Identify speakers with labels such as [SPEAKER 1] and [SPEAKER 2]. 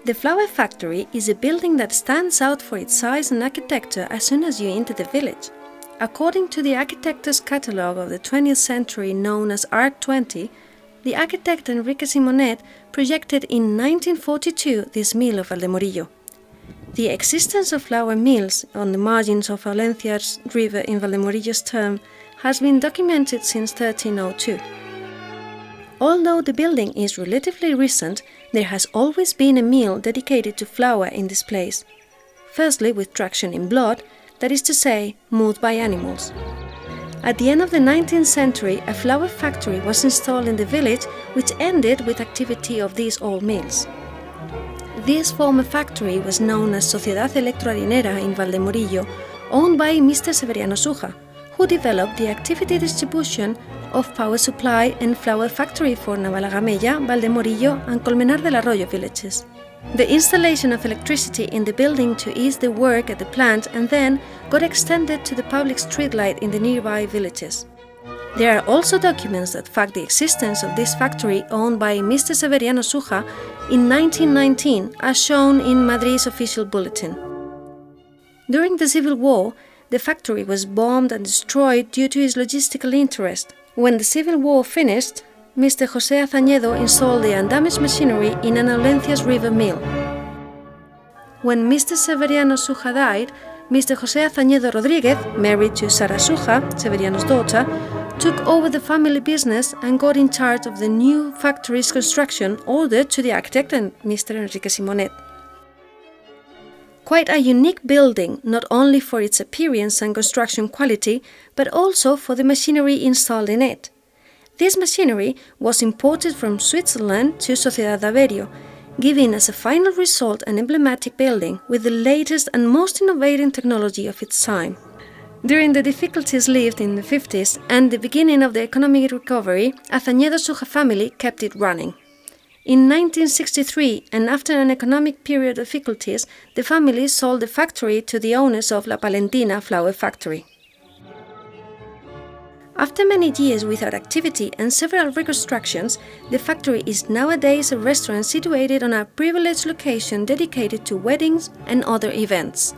[SPEAKER 1] The flower factory is a building that stands out for its size and architecture as soon as you enter the village. According to the architect's catalogue of the 20th century known as Arc 20, the architect Enrique Simonet projected in 1942 this mill of Valdemorillo. The existence of flour mills on the margins of Valencia's river in Valdemorillo's term has been documented since 1302. Although the building is relatively recent, there has always been a mill dedicated to flour in this place. Firstly, with traction in blood, that is to say, moved by animals. At the end of the 19th century, a flour factory was installed in the village, which ended with activity of these old mills. This former factory was known as Sociedad Electroharinera in Valdemorillo, owned by Mr. Severiano Suja, who developed the activity distribution of power supply and flour factory for Navalagamella, Valdemorillo and Colmenar del Arroyo villages. The installation of electricity in the building to ease the work at the plant and then got extended to the public streetlight in the nearby villages. There are also documents that fact the existence of this factory owned by Mr. Severiano Suja in 1919, as shown in Madrid's official bulletin. During the Civil War, the factory was bombed and destroyed due to its logistical interest. When the Civil War finished, Mr. José Azañedo installed the undamaged machinery in an Valencia's river mill. When Mr. Severiano Suja died, Mr. José Azañedo Rodríguez, married to Sara Suja, Severiano's daughter, took over the family business and got in charge of the new factory's construction, ordered to the architect and Mr. Enrique Simonet. Quite a unique building, not only for its appearance and construction quality, but also for the machinery installed in it. This machinery was imported from Switzerland to Sociedad Aveiro, giving as a final result an emblematic building with the latest and most innovative technology of its time. During the difficulties lived in the 50s and the beginning of the economic recovery, Azañedo Suja family kept it running. In 1963, and after an economic period of difficulties, the family sold the factory to the owners of La Palentina flour factory. After many years without activity and several reconstructions, the factory is nowadays a restaurant situated on a privileged location dedicated to weddings and other events.